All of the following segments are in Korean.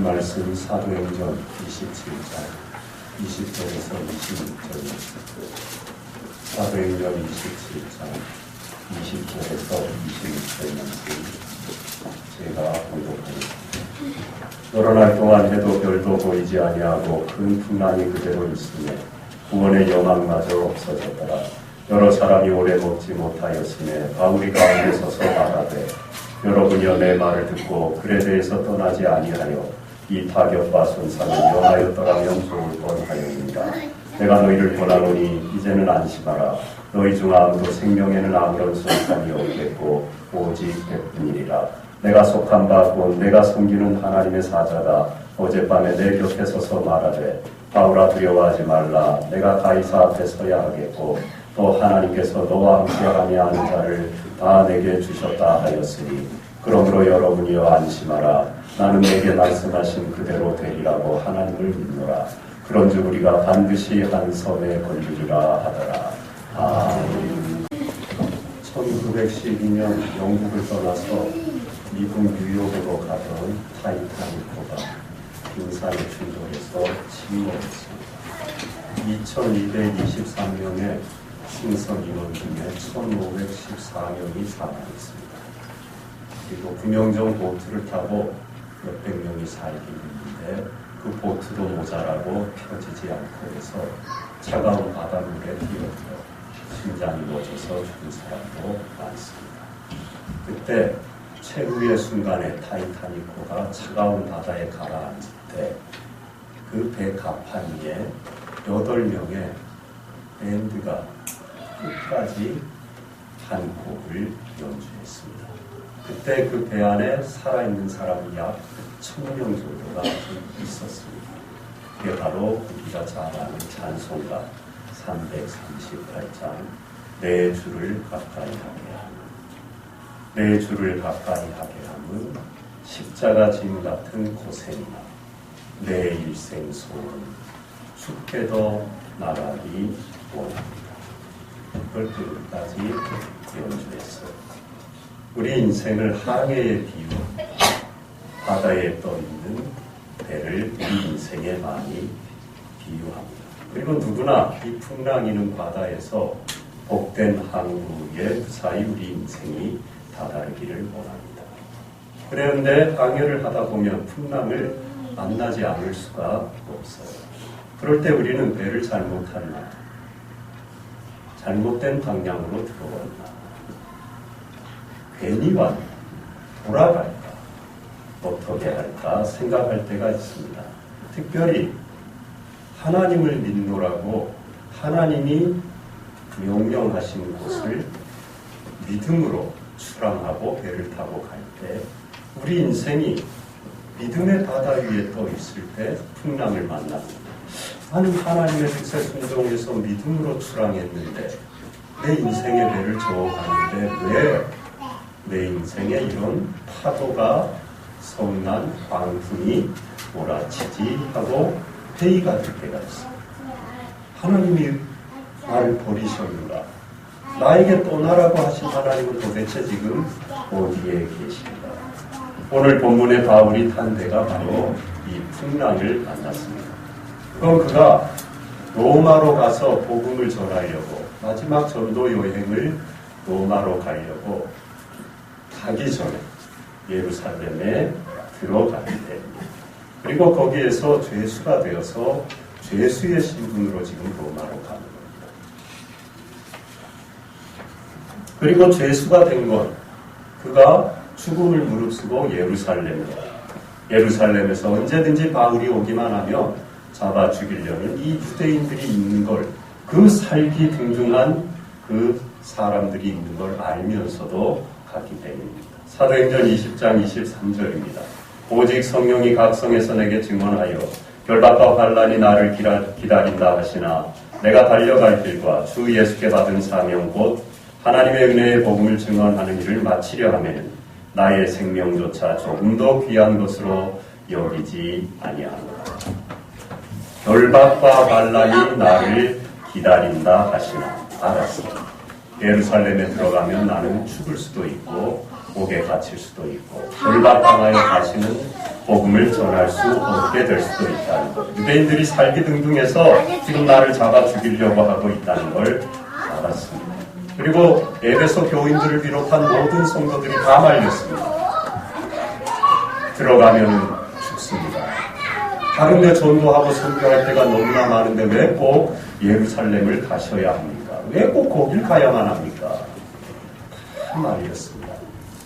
말씀 사도행전 27장 20절에서 26절입니다. 사도행전 27장 20절에서 26절 말씀 제가 봉독하겠습니다. 여러 날 동안 해도 별도 보이지 아니하고 큰 풍랑이 그대로 있으며 구원의 영광마저 없어졌더라. 여러 사람이 오래 먹지 못하였으며 바울이 가운데 서서 말하되 여러분이여 내 말을 듣고 글에 대해서 떠나지 아니하여 이 타격과 손상을 면하였더라면 좋을 뻔하였습니다. 내가 너희를 권하노니 이제는 안심하라. 너희 중 아무도 생명에는 아무런 손상이 없겠고 오직 백분이리라. 내가 속한 바 곧 내가 섬기는 하나님의 사자다. 어젯밤에 내 곁에 서서 말하되 바울아 두려워하지 말라. 내가 가이사 앞에 서야 하겠고 또 하나님께서 너와 함께하며 하는 자를 다 내게 주셨다 하였으니 그러므로 여러분이여 안심하라. 나는 내게 말씀하신 그대로 되리라고 하나님을 믿노라. 그런즉 우리가 반드시 한 섬에 걸리리라 하더라. 아멘. 1912년 영국을 떠나서 미국 뉴욕으로 가던 타이타닉호가 빙산에 충돌해서 침몰했습니다. 2223명의 승선 인원 중에 1514명이 사망했습니다. 그리고 구명정 보트를 타고 몇백 명이 살기 있는데 그 보트도 모자라고 펴지지 않고 해서 차가운 바닷물에 뛰어들어 심장이 멎어서 죽은 사람도 많습니다. 그때 최후의 순간에 타이타닉호가 차가운 바다에 가라앉을 때 그 배 갑판 위에 8명의 밴드가 끝까지 한 곡을 연주했습니다. 그때 그 배 안에 살아있는 사람이 약 1000명 정도가 있었습니다. 그게 바로 우리가 잘 아는 찬송가 338장 내 주를 가까이 하게 함. 내 주를 가까이 하게 함은 십자가 짐 같은 고생이나 내 일생 소원 죽게도 나가기 원합니다. 그걸 끝까지 연주했어요. 우리 인생을 항해의 비유, 바다에 떠있는 배를 우리 인생에 많이 비유합니다. 그리고 누구나 이 풍랑이는 바다에서 복된 항구에 무사히 우리 인생이 다다르기를 원합니다. 그런데 항해를 하다 보면 풍랑을 만나지 않을 수가 없어요. 그럴 때 우리는 배를 잘못했나? 잘못된 방향으로 들어왔나? 괜히 왔나? 돌아갈까? 어떻게 할까? 생각할 때가 있습니다. 특별히 하나님을 믿노라고 하나님이 명령하신 곳을 믿음으로 출항하고 배를 타고 갈 때 우리 인생이 믿음의 바다 위에 떠 있을 때 풍랑을 만납니다. 나는 하나님의 뜻에 순종해서 믿음으로 출항했는데 내 인생의 배를 저어가는데 왜 내 인생에 이런 파도가 성난 광풍이 몰아치지 하고 회의가 될 때가 있습니다. 하나님이 나를 버리셨는가? 나에게 떠나라고 하신 하나님은 도대체 지금 어디에 계신가? 오늘 본문의 바울이 탄 데가 바로 이 풍랑을 만났습니다. 그럼 그가 로마로 가서 복음을 전하려고 마지막 전도 여행을 로마로 가려고 가기 전에 예루살렘에 들어가게 됩니다. 그리고 거기에서 죄수가 되어서 죄수의 신분으로 지금 로마로 가는 겁니다. 그리고 죄수가 된 건 그가 죽음을 무릅쓰고 예루살렘에서 언제든지 바울이 오기만 하면 잡아 죽이려는 이 유대인들이 있는 걸, 그 살기 등중한 그 사람들이 있는 걸 알면서도 가기 때문입니다. 사도행전 20장 23절입니다. 오직 성령이 각 성에서 내게 증언하여 결박과 환난이 나를 기다린다 하시나 내가 달려갈 길과 주 예수께 받은 사명 곧 하나님의 은혜의 복음을 증언하는 일을 마치려 하면 나의 생명조차 조금 더 귀한 것으로 여기지 아니하노라. 결박과 환난이 나를 기다린다 하시나 알았어. 예루살렘에 들어가면 나는 죽을 수도 있고 옥에 갇힐 수도 있고 돌박강하여 다시는 복음을 전할 수 없게 될 수도 있다는 것. 유대인들이 살기 등등해서 지금 나를 잡아 죽이려고 하고 있다는 걸 알았습니다. 그리고 에베소 교인들을 비롯한 모든 성도들이 다 말렸습니다. 들어가면 죽습니다. 다른 데 전도하고 선교할 때가 너무나 많은데 왜 꼭 예루살렘을 가셔야 합니까? 왜 꼭 거길 가야만 합니까? 한 말이었습니다.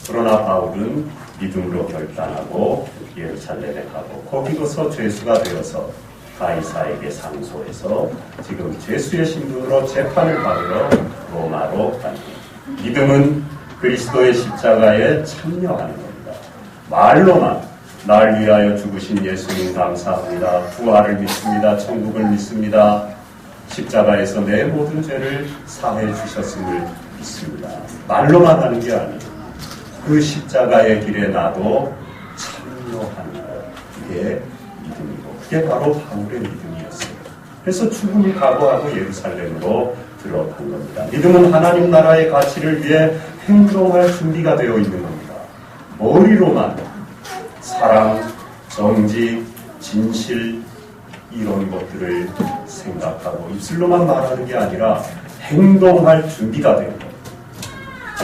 그러나 바울은 믿음으로 결단하고 예루살렘에 가고 거기로서 죄수가 되어서 가이사에게 상소해서 지금 죄수의 신분으로 재판을 받으러 로마로 갑니다. 믿음은 그리스도의 십자가에 참여하는 겁니다. 말로만 날 위하여 죽으신 예수님 감사합니다. 부활을 믿습니다. 천국을 믿습니다. 십자가에서 내 모든 죄를 사해 주셨음을 믿습니다. 말로만 하는 게 아니에요. 그 십자가의 길에 나도 참여하는 것. 그게 믿음이고 그게 바로 바울의 믿음이었어요. 그래서 죽음을 각오하고 예루살렘으로 들어간 겁니다. 믿음은 하나님 나라의 가치를 위해 행동할 준비가 되어 있는 겁니다. 머리로만 사랑, 정직, 진실 이런 것들을 생각하고 입술로만 말하는 게 아니라 행동할 준비가 되는 겁니다.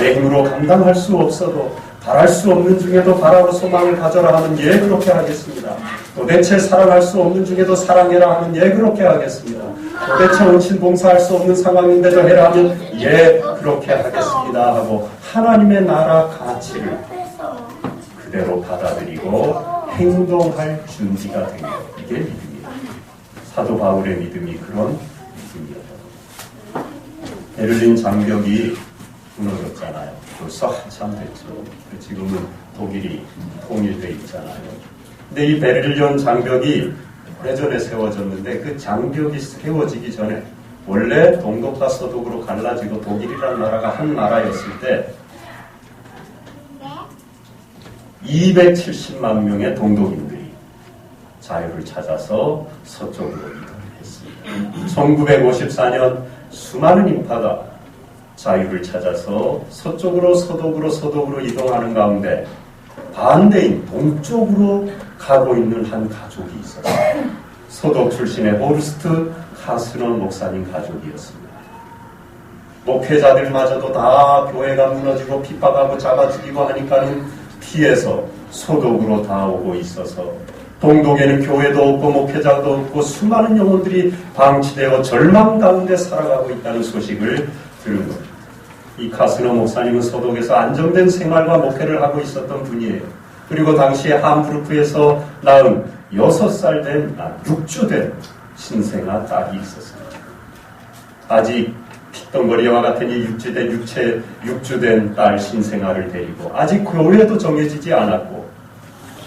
내 힘으로 감당할 수 없어도 바랄 수 없는 중에도 바라고 소망을 가져라 하면 예 그렇게 하겠습니다. 도대체 사랑할 수 없는 중에도 사랑해라 하면 예 그렇게 하겠습니다. 도대체 온신 봉사할 수 없는 상황인데도 해라 하면 예 그렇게 하겠습니다 하고 하나님의 나라 가치를 그대로 받아들이고 행동할 준비가 된 것. 이게 믿음이에요. 사도 바울의 믿음이 그런 믿음이었다. 베를린 장벽이 무너졌잖아요. 벌써 한참 됐죠. 지금은 독일이 통일돼 있잖아요. 근데 이 베를린 장벽이 오래전에 세워졌는데 그 장벽이 세워지기 전에 원래 동독과 서독으로 갈라지고 독일이라는 나라가 한 나라였을 때 270만 명의 동독인들이 자유를 찾아서 서쪽으로 이동했습니다. 1954년 수많은 인파가 자유를 찾아서 서쪽으로 서독으로 이동하는 가운데 반대인 동쪽으로 가고 있는 한 가족이 있었어요. 서독 출신의 호르스트 카스넌 목사님 가족이었습니다. 목회자들마저도 다 교회가 무너지고 핍박하고 잡아 죽이고 하니까는 피해서 서독으로 다 오고 있어서 동독에는 교회도 없고 목회자도 없고 수많은 영혼들이 방치되어 절망 가운데 살아가고 있다는 소식을 들은 겁니다. 이 카스너 목사님은 서독에서 안정된 생활과 목회를 하고 있었던 분이에요. 그리고 당시에 함부르크에서 낳은 6살 된, 6주 된 신생아 딸이 있었습니다. 아직 핏덩거리와 같은 이 육주 된 딸 신생아를 데리고 아직 교회도 정해지지 않았고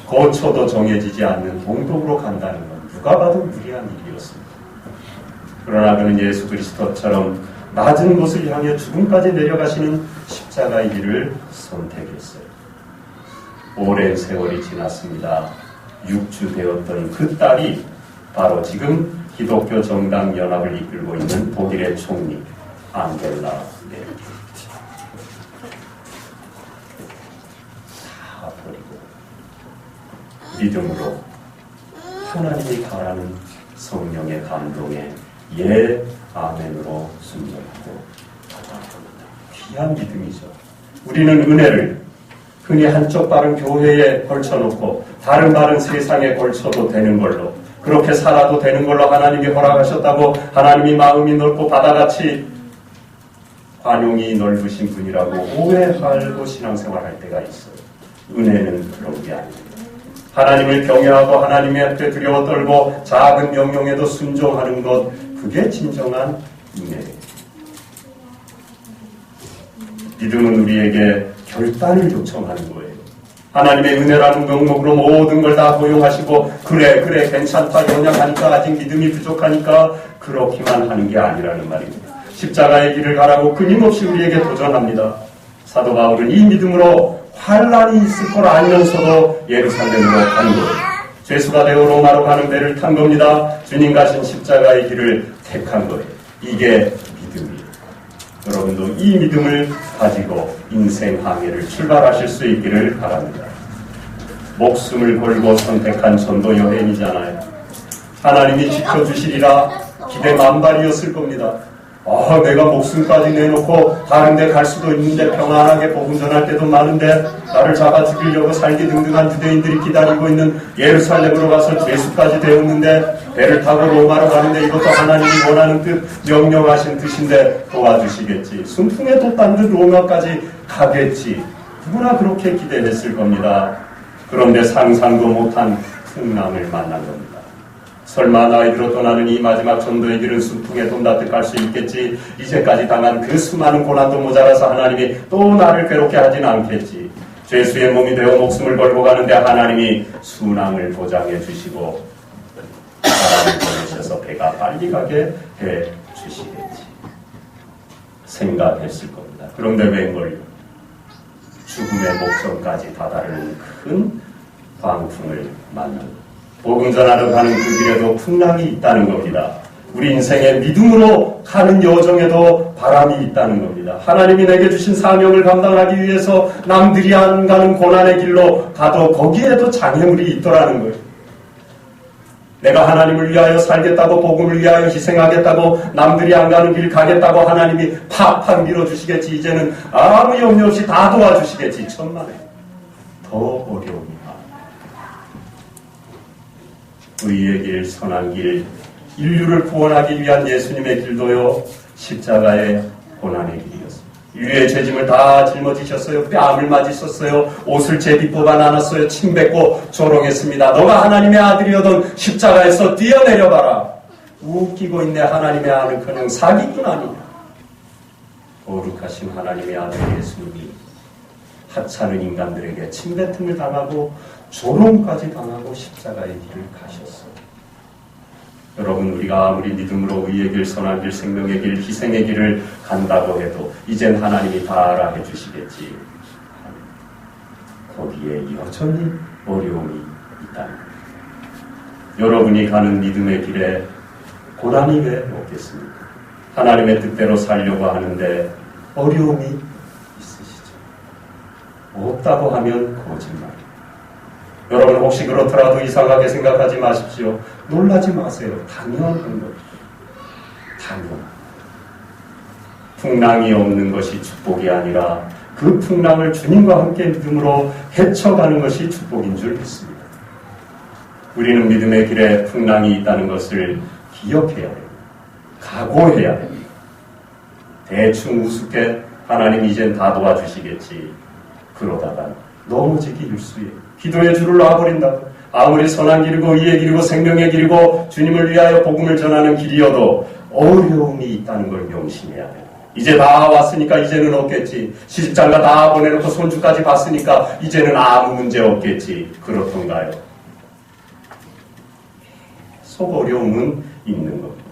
거처도 정해지지 않는 동독으로 간다는 건 누가 봐도 무리한 일이었습니다. 그러나 그는 예수 그리스도처럼 낮은 곳을 향해 죽음까지 내려가시는 십자가의 길을 선택했어요. 오랜 세월이 지났습니다. 6주 되었던 그 딸이 바로 지금 기독교 정당 연합을 이끌고 있는 독일의 총리 앙겔라 메르켈. 다 버리고 믿음으로 하나님이 바라는 성령의 감동에 예 아멘으로 순종하고 받아갑니다. 귀한 믿음이죠. 우리는 은혜를 흔히 한쪽 발은 교회에 걸쳐놓고 다른 발은 세상에 걸쳐도 되는 걸로 그렇게 살아도 되는 걸로 하나님이 허락하셨다고 하나님이 마음이 넓고 바다같이 관용이 넓으신 분이라고 오해하고 신앙생활할 때가 있어요. 은혜는 그런 게 아닙니다. 하나님을 경외하고 하나님의 앞에 두려워 떨고 작은 명령에도 순종하는 것 그게 진정한 은혜예요. 믿음은 우리에게 결단을 요청하는 거예요. 하나님의 은혜라는 명목으로 모든 걸 다 허용하시고 그래 괜찮다 연약하니까 아직 믿음이 부족하니까 그렇게만 하는 게 아니라는 말입니다. 십자가의 길을 가라고 끊임없이 우리에게 도전합니다. 사도 바울은 이 믿음으로 환란이 있을 걸 알면서도 예루살렘으로 간 거예요. 죄수가 되어 로마로 가는 배를 탄 겁니다. 주님 가신 십자가의 길을 택한 거예요. 이게 믿음이에요. 여러분도 이 믿음을 가지고 인생 항해를 출발하실 수 있기를 바랍니다. 목숨을 걸고 선택한 전도 여행이잖아요. 하나님이 지켜주시리라 기대 만발이었을 겁니다. 내가 목숨까지 내놓고 다른 데 갈 수도 있는데 평안하게 복음 전할 때도 많은데 나를 잡아 죽이려고 살기등등한 유대인들이 기다리고 있는 예루살렘으로 가서 예수까지 되었는데 배를 타고 로마로 가는데 이것도 하나님이 원하는 뜻, 명령하신 뜻인데 도와주시겠지. 순풍에 돛단 듯 로마까지 가겠지. 누구나 그렇게 기대했을 겁니다. 그런데 상상도 못한 풍랑을 만난 겁니다. 설마 나이들로 떠나는 이 마지막 전도의 길은 순풍에 돈다듯 갈 수 있겠지. 이제까지 당한 그 수많은 고난도 모자라서 하나님이 또 나를 괴롭게 하진 않겠지. 죄수의 몸이 되어 목숨을 걸고 가는데 하나님이 순항을 보장해 주시고 바람을 보내셔서 배가 빨리 가게 해 주시겠지. 생각했을 겁니다. 그런데 웬걸요? 죽음의 목전까지 다다르는 큰 광풍을 만납니다. 복음 전하러 가는 그 길에도 풍랑이 있다는 겁니다. 우리 인생의 믿음으로 가는 여정에도 바람이 있다는 겁니다. 하나님이 내게 주신 사명을 감당하기 위해서 남들이 안 가는 고난의 길로 가도 거기에도 장애물이 있더라는 거예요. 내가 하나님을 위하여 살겠다고 복음을 위하여 희생하겠다고 남들이 안 가는 길 가겠다고 하나님이 팍팍 밀어주시겠지. 이제는 아무 염려 없이 다 도와주시겠지. 천만에 더 어려움이 의의 길, 선한 길, 인류를 구원하기 위한 예수님의 길도요, 십자가의 고난의 길이었습니다. 인류의 죄짐을 다 짊어지셨어요. 뺨을 맞으셨어요. 옷을 제비 뽑아 나눴어요. 침 뱉고 조롱했습니다. 너가 하나님의 아들이어던 십자가에서 뛰어내려봐라. 웃기고 있네. 하나님의 아들 그는 사기꾼 아니냐. 거룩하신 하나님의 아들 예수님이 하찮은 인간들에게 침뱉음을 당하고 조롱까지 당하고 십자가의 길을 가셨어요. 여러분, 우리가 아무리 믿음으로 의의 길, 선한 길, 생명의 길, 희생의 길을 간다고 해도 이젠 하나님이 다 알아 해주시겠지. 거기에 여전히 어려움이 있다는 거예요. 여러분이 가는 믿음의 길에 고난이 왜 없겠습니까? 하나님의 뜻대로 살려고 하는데 어려움이 있으시죠. 없다고 하면 거짓말. 여러분 혹시 그렇더라도 이상하게 생각하지 마십시오. 놀라지 마세요. 당연한 겁니다. 당연. 풍랑이 없는 것이 축복이 아니라 그 풍랑을 주님과 함께 믿음으로 헤쳐가는 것이 축복인 줄 믿습니다. 우리는 믿음의 길에 풍랑이 있다는 것을 기억해야 됩니다. 각오해야 됩니다. 대충 우습게 하나님 이젠 다 도와주시겠지. 그러다가 넘어지기 일쑤에 기도의 줄을 놔버린다고. 아무리 선한 길이고 의의 길이고 생명의 길이고 주님을 위하여 복음을 전하는 길이어도 어려움이 있다는 걸 명심해야 돼요. 이제 다 왔으니까 이제는 없겠지. 시집장가 다 보내놓고 손주까지 봤으니까 이제는 아무 문제 없겠지. 그렇던가요? 속 어려움은 있는 겁니다.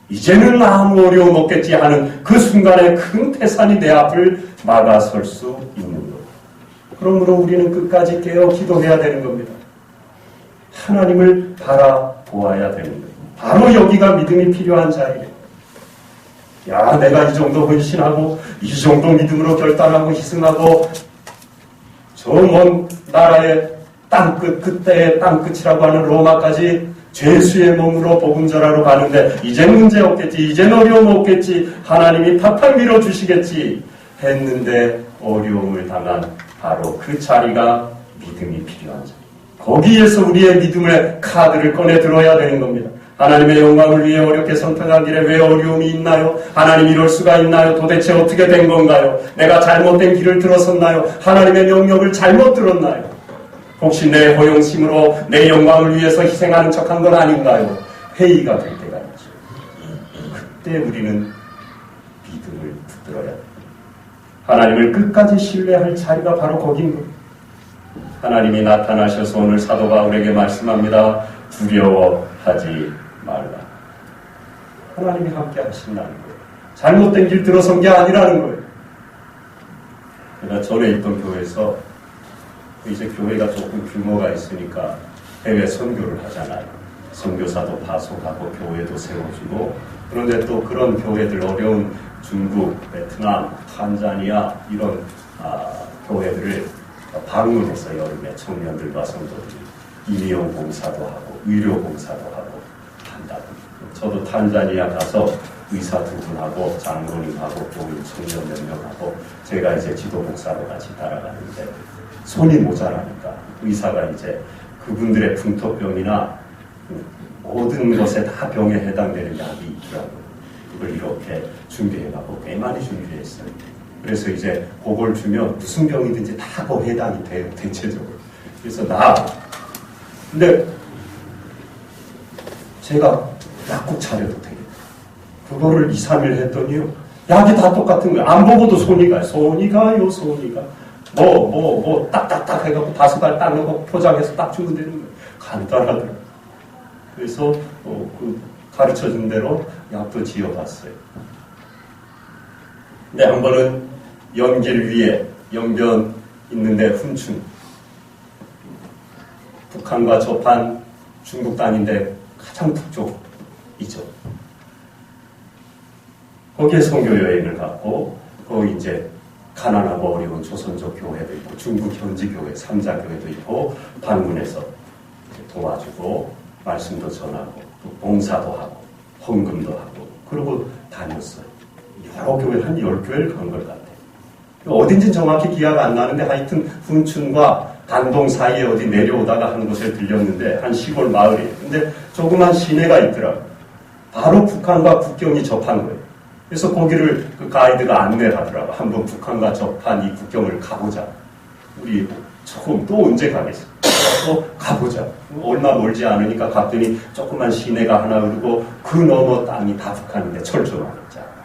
이제는 아무 어려움 없겠지 하는 그 순간에 큰 태산이 내 앞을 막아설 수 있는 겁니다. 그러므로 우리는 끝까지 깨어 기도해야 되는 겁니다. 하나님을 바라보아야 되는 거예요. 바로 여기가 믿음이 필요한 자리예요. 야, 내가 이 정도 헌신하고 이 정도 믿음으로 결단하고 희생하고 저 먼 나라의 땅끝, 그때의 땅끝이라고 하는 로마까지 죄수의 몸으로 복음 전하러 가는데 이젠 문제 없겠지, 이젠 어려움 없겠지, 하나님이 팍팍 밀어주시겠지 했는데 어려움을 당한 바로 그 자리가 믿음이 필요한 자리. 거기에서 우리의 믿음의 카드를 꺼내 들어야 되는 겁니다. 하나님의 영광을 위해 어렵게 선택한 길에 왜 어려움이 있나요? 하나님 이럴 수가 있나요? 도대체 어떻게 된 건가요? 내가 잘못된 길을 들었었나요? 하나님의 명령을 잘못 들었나요? 혹시 내 허영심으로 내 영광을 위해서 희생하는 척한 건 아닌가요? 회의가 될 때가 있죠. 그때 우리는 믿음을 붙들어야 합니다. 하나님을 끝까지 신뢰할 자리가 바로 거긴 겁니다. 하나님이 나타나셔서 오늘 사도 바울에게 말씀합니다. 두려워하지 말라. 하나님이 함께 하신다는 거예요. 잘못된 길 들어선 게 아니라는 거예요. 제가 전에 있던 교회에서 이제 교회가 조금 규모가 있으니까 해외 선교를 하잖아요. 선교사도 파송하고 교회도 세워주고, 그런데 또 그런 교회들, 어려운 중국, 베트남, 탄자니아 이런 교회들을 방문해서 여름에 청년들과 성도들이 임의용 봉사도 하고 의료 봉사도 하고 한다고. 저도 탄자니아 가서 의사 두 분하고 장로님하고 교인 청년 몇 명하고 제가 이제 지도 목사로 같이 따라가는데 손이 모자라니까 의사가 이제 그분들의 풍토병이나 모든 것에 다 병에 해당되는 약이 있더라고요. 그걸 이렇게 준비해가고 꽤 많이 준비했어요. 그래서 이제 그걸 주면 무슨 병이든지 다 그 해당이 돼요, 대체적으로. 그래서 근데 제가 약국 차려도 되겠다. 그거를 2, 3일 했더니요, 약이 다 똑같은 거예요. 안 보고도 손이 가요. 손이 가요, 손이 가. 딱딱딱 해갖고 5알 딱 넣고 포장해서 딱 주면 되는 거예요. 간단하더라고요. 그래서 그 가르쳐준 대로 약도 지어봤어요. 근데 한 번은 연길 위에 영변 있는데 훈춘 북한과 접한 중국 땅인데 가장 북쪽이죠. 거기에 선교 여행을 갔고 거기 이제 가난하고 어려운 조선족 교회도 있고 중국 현지 교회, 삼자 교회도 있고 방문해서 도와주고 말씀도 전하고 또 봉사도 하고 헌금도 하고 그러고 다녔어요. 여러 교회 한 10교회를 간 것 같아요. 어딘지 정확히 기억 안 나는데 하여튼 훈춘과 단동 사이에 어디 내려오다가 한 곳에 들렸는데 한 시골 마을이에요. 근데 조그만 시내가 있더라고요. 바로 북한과 국경이 접한 거예요. 그래서 거기를 그 가이드가 안내를 하더라고요. 한번 북한과 접한 이 국경을 가보자. 우리 조금 또 언제 가겠어? 또 가보자. 얼마 멀지 않으니까 갔더니 조그만 시내가 하나 흐르고 그 너머 땅이 다 북한인데 철조망이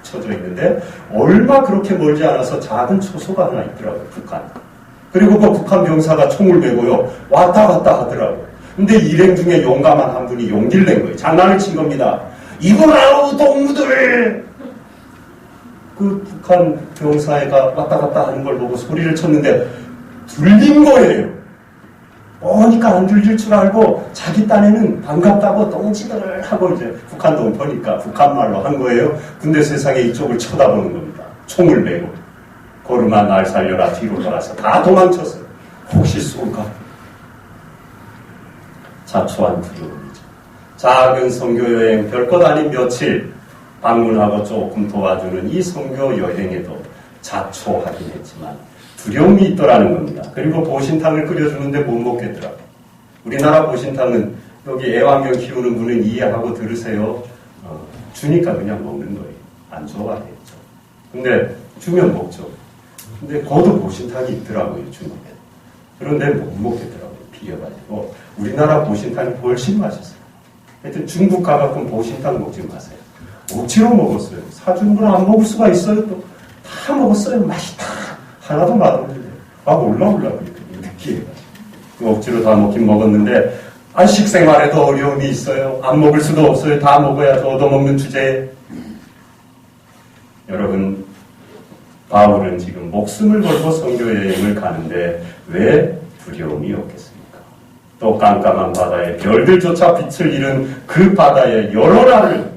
쳐져 있는데 얼마 그렇게 멀지 않아서 작은 초소가 하나 있더라고요. 북한. 그리고 그 북한 병사가 총을 메고요. 왔다 갔다 하더라고요. 근데 일행 중에 용감한 한 분이 용기를 낸 거예요. 장난을 친 겁니다. 이거라우 동무들! 그 북한 병사애가 왔다 갔다 하는 걸 보고 소리를 쳤는데 들린 거예요. 오니까 안 들릴 줄 알고 자기 딴에는 반갑다고 똥지들 하고 이제 북한 동포니까 북한말로 한 거예요. 근데 세상에 이쪽을 쳐다보는 겁니다. 총을 메고. 걸음아 날 살려라 뒤로 돌아서 다 도망쳤어요. 혹시 쏠까? 자초한 두려움이죠. 작은 선교여행 별것 아닌 며칠 방문하고 조금 도와주는 이 선교 여행에도 자초하긴 했지만 두려움이 있더라는 겁니다. 그리고 보신탕을 끓여주는데 못 먹겠더라고요. 우리나라 보신탕은 여기 애완견 키우는 분은 이해하고 들으세요. 주니까 그냥 먹는 거예요. 안 좋아하겠죠. 근데 주면 먹죠. 근데 거도 보신탕이 있더라고요. 중국에. 그런데 못 먹겠더라고요. 비려가지고. 우리나라 보신탕이 훨씬 맛있어요. 하여튼 중국 가갖고 보신탕 먹지 마세요. 억지로 먹었어요. 사주는 건 안 먹을 수가 있어요. 또 다 먹었어요. 맛있다. 하나도 맛없는데 올라오려고 느끼해가지고 억지로 다 먹긴 먹었는데 식생활에도 어려움이 있어요. 안 먹을 수도 없어요. 다 먹어야죠. 얻어먹는 주제에. 여러분 바울은 지금 목숨을 걸고 선교여행을 가는데 왜 두려움이 없겠습니까? 또 깜깜한 바다에 별들조차 빛을 잃은 그 바다에 여러 날을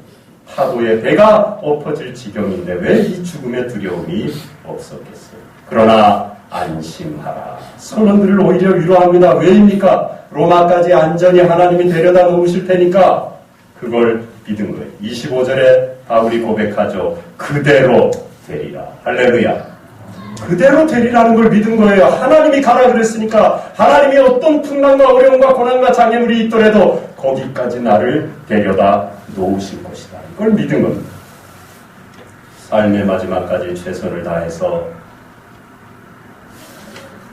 파도에 배가 엎어질 지경인데 왜 이 죽음의 두려움이 없었겠어요? 그러나 안심하라. 선원들을 오히려 위로합니다. 왜입니까? 로마까지 안전히 하나님이 데려다 놓으실 테니까 그걸 믿은 거예요. 25절에 바울이 고백하죠. 그대로 되리라. 할렐루야. 그대로 되리라는 걸 믿은 거예요. 하나님이 가라 그랬으니까 하나님이 어떤 풍랑과 어려움과 고난과 장애물이 있더라도 거기까지 나를 데려다 놓으실 것이다. 이걸 믿은 겁니다. 삶의 마지막까지 최선을 다해서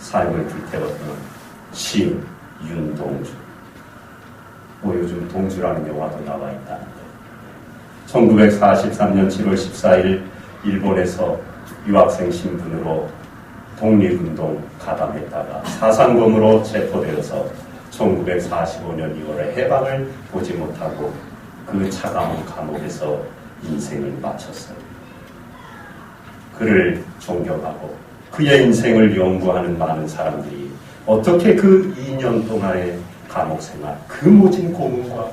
삶을 불태웠던 시인 윤동주. 요즘 동주라는 영화도 나와 있다는데 1943년 7월 14일 일본에서 유학생 신분으로 독립운동 가담했다가 사상범으로 체포되어서 1945년 2월에 해방을 보지 못하고 그 차가운 감옥에서 인생을 마쳤어요. 그를 존경하고 그의 인생을 연구하는 많은 사람들이 어떻게 그 2년 동안의 감옥생활, 그 모진 고문과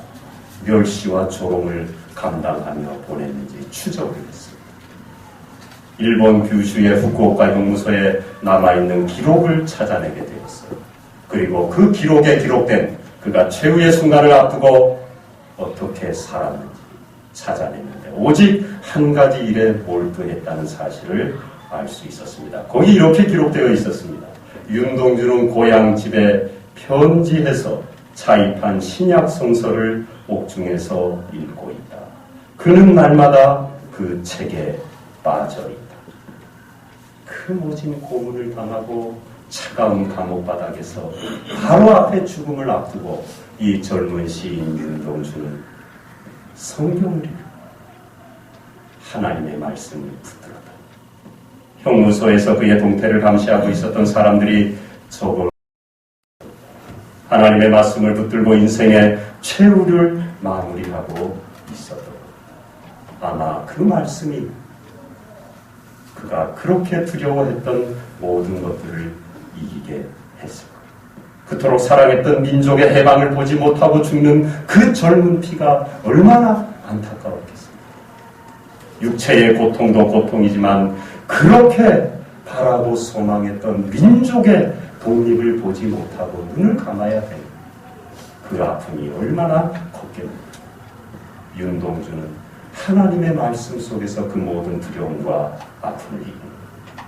멸시와 조롱을 감당하며 보냈는지 추적을 했습니다. 일본 규슈의 후쿠오카 형무소에 남아있는 기록을 찾아내게 되었어요. 그리고 그 기록에 기록된 그가 최후의 순간을 앞두고 어떻게 살았는지 찾아냈는데 오직 한 가지 일에 몰두했다는 사실을 알 수 있었습니다. 거기 이렇게 기록되어 있었습니다. 윤동주는 고향 집에 편지해서 차입한 신약 성서를 옥중에서 읽고 있다. 그는 날마다 그 책에 빠져 있다. 그 모진 고문을 당하고 차가운 감옥 바닥에서 바로 앞에 죽음을 앞두고 이 젊은 시인 윤동주는 성경을 읽고 하나님의 말씀을 붙들었다. 형무소에서 그의 동태를 감시하고 있었던 사람들이 저걸 하나님의 말씀을 붙들고 인생의 최후를 마무리하고 있었던 아마 그 말씀이 그가 그렇게 두려워했던 모든 것들을 이기게 했을 거예요. 그토록 사랑했던 민족의 해방을 보지 못하고 죽는 그 젊은 피가 얼마나 안타까웠겠습니까? 육체의 고통도 고통이지만 그렇게 바라고 소망했던 민족의 독립을 보지 못하고 눈을 감아야 돼. 그 아픔이 얼마나 컸겠는가. 윤동주는 하나님의 말씀 속에서 그 모든 두려움과 아픔을 이깁니다.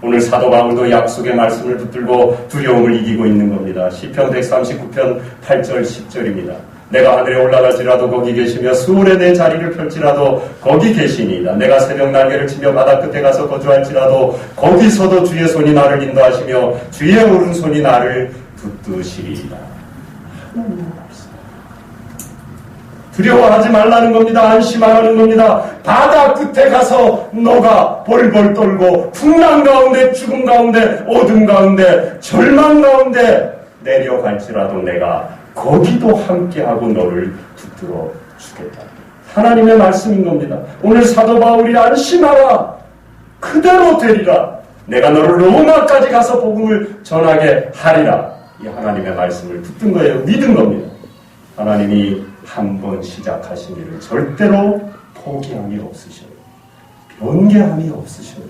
오늘 사도 바울도 약속의 말씀을 붙들고 두려움을 이기고 있는 겁니다. 시편 139편 8절 10절입니다. 내가 하늘에 올라갈지라도 거기 계시며 수월에 내 자리를 펼지라도 거기 계시니이다. 내가 새벽 날개를 치며 바다 끝에 가서 거주할지라도 거기서도 주의 손이 나를 인도하시며 주의 오른손이 나를 붙드시리이다. 하나님의 말씀. 두려워하지 말라는 겁니다. 안심하라는 겁니다. 바다 끝에 가서 너가 벌벌 떨고 풍랑 가운데 죽음 가운데 어둠 가운데 절망 가운데 내려갈지라도 내가 거기도 함께하고 너를 붙들어 주겠다. 하나님의 말씀인 겁니다. 오늘 사도 바울이 안심하라. 그대로 되리라. 내가 너를 로마까지 가서 복음을 전하게 하리라. 이 하나님의 말씀을 붙든 거예요. 믿은 겁니다. 하나님이 한 번 시작하신 일을 절대로 포기함이 없으셔요. 변개함이 없으셔요.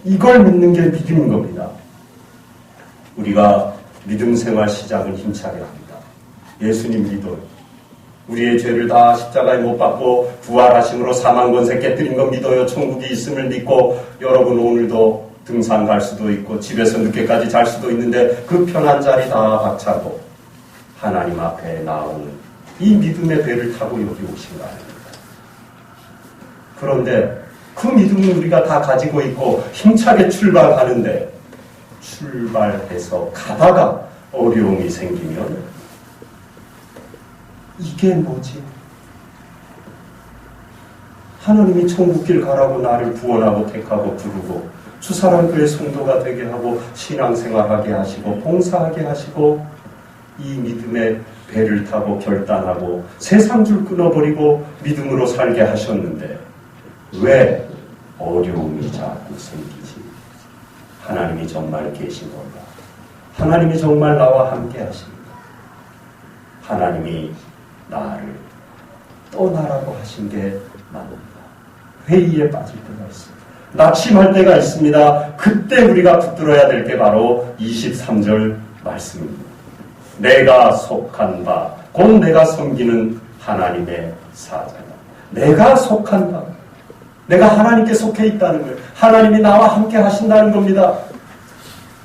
이걸 믿는 게 믿음인 겁니다. 우리가 믿음 생활 시작을 힘차게 합니다. 예수님 믿어요. 우리의 죄를 다 십자가에 못 박고 부활하심으로 사망권세 깨뜨린 거 믿어요. 천국이 있음을 믿고 여러분 오늘도 등산 갈 수도 있고 집에서 늦게까지 잘 수도 있는데 그 편한 자리 다 박차고 하나님 앞에 나오는 이 믿음의 배를 타고 여기 오신 거 아닙니까? 그런데 그 믿음은 우리가 다 가지고 있고 힘차게 출발하는데 출발해서 가다가 어려움이 생기면 이게 뭐지? 하나님이 천국길 가라고 나를 구원하고 택하고 부르고 주사랑교회 성도가 되게 하고 신앙생활하게 하시고 봉사하게 하시고 이 믿음의 배를 타고 결단하고 세상줄 끊어버리고 믿음으로 살게 하셨는데 왜 어려움이 자꾸 생기지? 하나님이 정말 계신 건가? 하나님이 정말 나와 함께 하십니까? 하나님이 나를 떠나라고 하신 게 맞는가? 회의에 빠질 때가 있습니다. 낙심할 때가 있습니다. 그때 우리가 붙들어야 될 게 바로 23절 말씀입니다. 내가 속한 바, 곧 내가 섬기는 하나님의 사자다. 내가 속한 바, 내가 하나님께 속해 있다는 거예요. 하나님이 나와 함께 하신다는 겁니다.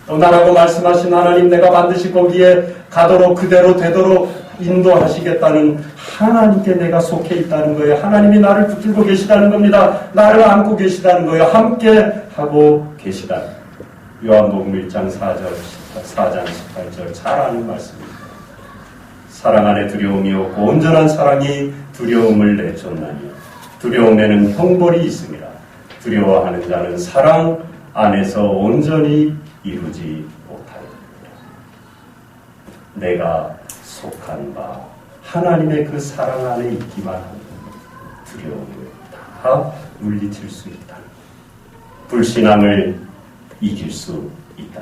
떠나라고 말씀하신 하나님, 내가 반드시 거기에 가도록 그대로 되도록 인도하시겠다는 하나님께 내가 속해 있다는 거예요. 하나님이 나를 붙들고 계시다는 겁니다. 나를 안고 계시다는 거예요. 함께 하고 계시다는 거예요. 요한복음 1장 4장 18절 잘 아는 말씀입니다. 사랑 안에 두려움이 없고 온전한 사랑이 두려움을 내쫓나니 두려움에는 형벌이 있습니다. 두려워하는 자는 사랑 안에서 온전히 이루지 못하였습니다. 내가 속한 바 하나님의 그 사랑 안에 있기만 하면 두려움을 다 물리칠 수 있다. 불신앙을 이길 수 있다.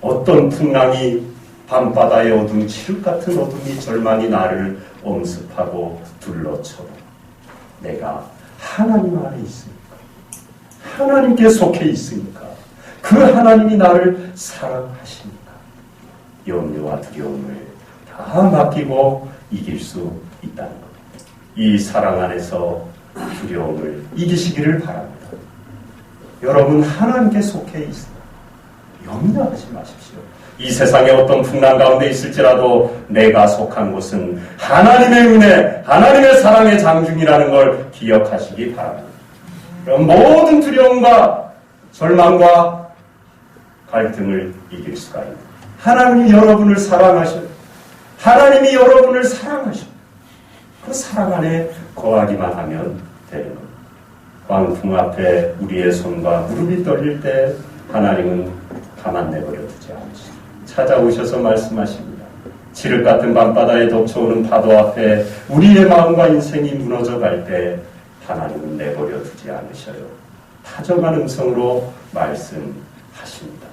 어떤 풍랑이 밤바다의 어둠, 칠흑 같은 어둠이 절망이 나를 엄습하고 둘러쳐도 내가 하나님 안에 있으니까, 하나님께 속해 있으니까, 그 하나님이 나를 사랑하시니까 염려와 두려움을 다 맡기고 이길 수 있다는 것. 이 사랑 안에서 두려움을 이기시기를 바랍니다. 여러분, 하나님께 속해 있습니다. 염려하지 마십시오. 이 세상에 어떤 풍랑 가운데 있을지라도 내가 속한 곳은 하나님의 은혜, 하나님의 사랑의 장중이라는 걸 기억하시기 바랍니다. 그럼 모든 두려움과 절망과 갈등을 이길 수가 있는, 하나님이 여러분을 사랑하셔, 하나님이 여러분을 사랑하셔, 그 사랑 안에 거하기만 하면 되는 겁니다. 광풍 앞에 우리의 손과 무릎이 떨릴 때 하나님은 가만 내버려 두지 않으시고 찾아오셔서 말씀하십니다. 칠흑 같은 밤바다에 덮쳐오는 파도 앞에 우리의 마음과 인생이 무너져 갈 때 하나님은 내버려 두지 않으셔요. 다정한 음성으로 말씀하십니다.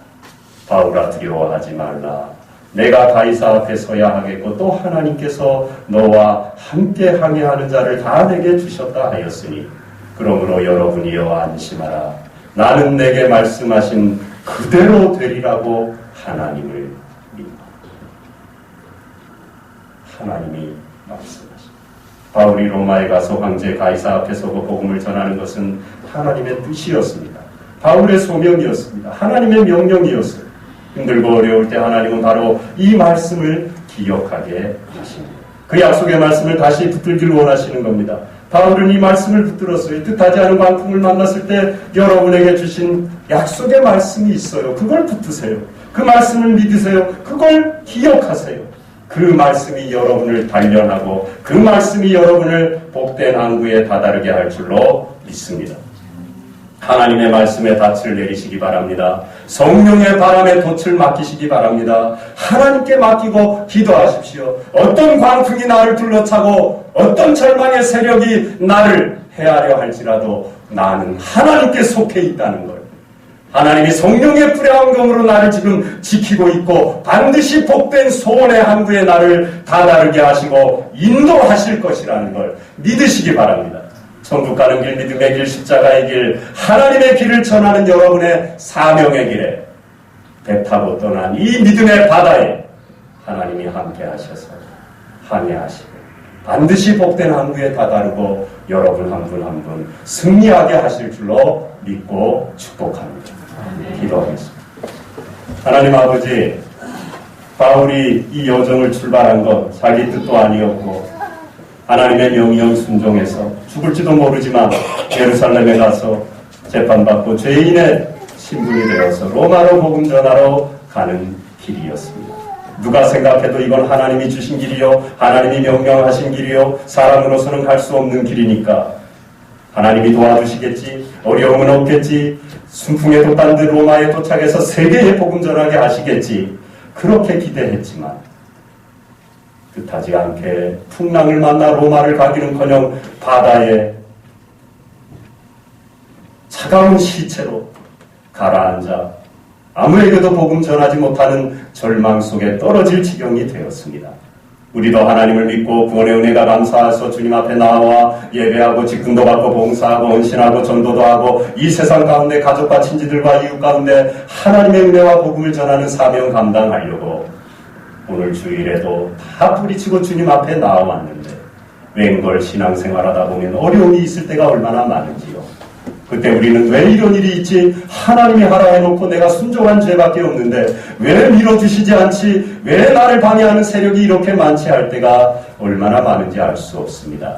바울아, 두려워하지 말라. 내가 가이사 앞에 서야 하겠고 또 하나님께서 너와 함께 항해하는 자를 다 내게 주셨다 하였으니 그러므로 여러분이여 안심하라. 나는 내게 말씀하신 그대로 되리라고 하나님을 믿노. 하나님이 말씀하십니다. 바울이 로마에 가서 황제 가이사 앞에 서고 복음을 전하는 것은 하나님의 뜻이었습니다. 바울의 소명이었습니다. 하나님의 명령이었어요. 힘들고 어려울 때 하나님은 바로 이 말씀을 기억하게 하십니다. 그 약속의 말씀을 다시 붙들기를 원하시는 겁니다. 바울은 이 말씀을 붙들었어요. 뜻하지 않은 광풍을 만났을 때 여러분에게 주신 약속의 말씀이 있어요. 그걸 붙드세요. 그 말씀을 믿으세요. 그걸 기억하세요. 그 말씀이 여러분을 단련하고 그 말씀이 여러분을 복된 항구에 다다르게 할 줄로 믿습니다. 하나님의 말씀에 닻을 내리시기 바랍니다. 성령의 바람에 돛을 맡기시기 바랍니다. 하나님께 맡기고 기도하십시오. 어떤 광풍이 나를 둘러차고 어떤 절망의 세력이 나를 해하려 할지라도 나는 하나님께 속해 있다는 걸, 하나님이 성령의 불의 안검으로 나를 지금 지키고 있고 반드시 복된 소원의 항구에 나를 다다르게 하시고 인도하실 것이라는 걸 믿으시기 바랍니다. 천국 가는 길, 믿음의 길, 십자가의 길, 하나님의 길을 전하는 여러분의 사명의 길에 배 타고 떠난 이 믿음의 바다에 하나님이 함께 하셔서 항해하시고 반드시 복된 항구에 다다르고 여러분 한 분 한 분 승리하게 하실 줄로 믿고 축복합니다. 기도하겠습니다. 하나님 아버지, 바울이 이 여정을 출발한 것 자기 뜻도 아니었고 하나님의 명령 순종해서 죽을지도 모르지만 예루살렘에 가서 재판받고 죄인의 신분이 되어서 로마로 복음 전하러 가는 길이었습니다. 누가 생각해도 이건 하나님이 주신 길이요, 하나님이 명령하신 길이요, 사람으로서는 갈 수 없는 길이니까 하나님이 도와주시겠지, 어려움은 없겠지, 순풍에 돋단 듯 로마에 도착해서 세계에 복음 전하게 하시겠지, 그렇게 기대했지만 뜻하지 않게 풍랑을 만나 로마를 가기는커녕 바다에 차가운 시체로 가라앉아 아무에게도 복음 전하지 못하는 절망 속에 떨어질 지경이 되었습니다. 우리도 하나님을 믿고 구원의 은혜가 감사해서 주님 앞에 나와 예배하고 직분도 받고 봉사하고 헌신하고 전도도 하고 이 세상 가운데 가족과 친지들과 이웃 가운데 하나님의 은혜와 복음을 전하는 사명 감당하려고 오늘 주일에도 다 뿌리치고 주님 앞에 나와왔는데 웬걸 신앙생활하다 보면 어려움이 있을 때가 얼마나 많은지요. 그때 우리는 왜 이런 일이 있지? 하나님이 하라 해놓고 내가 순종한 죄밖에 없는데 왜 밀어주시지 않지? 왜 나를 방해하는 세력이 이렇게 많지? 할 때가 얼마나 많은지 알 수 없습니다.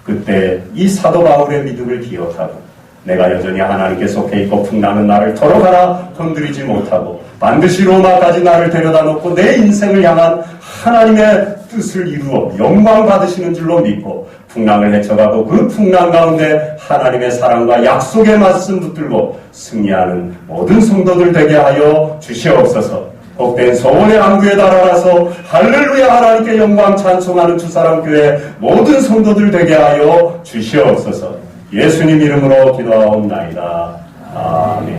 그때 이 사도 바울의 믿음을 기억하고 내가 여전히 하나님께 속해 있고 풍랑은 나를 털어 가나 건드리지 못하고 반드시 로마까지 나를 데려다 놓고 내 인생을 향한 하나님의 뜻을 이루어 영광 받으시는 줄로 믿고 풍랑을 헤쳐가고 그 풍랑 가운데 하나님의 사랑과 약속의 말씀 붙들고 승리하는 모든 성도들 되게 하여 주시옵소서. 복된 소원의 항구에 달아나서 할렐루야 하나님께 영광 찬송하는 주사랑교회 모든 성도들 되게 하여 주시옵소서. 예수님 이름으로 기도하옵나이다. 아멘.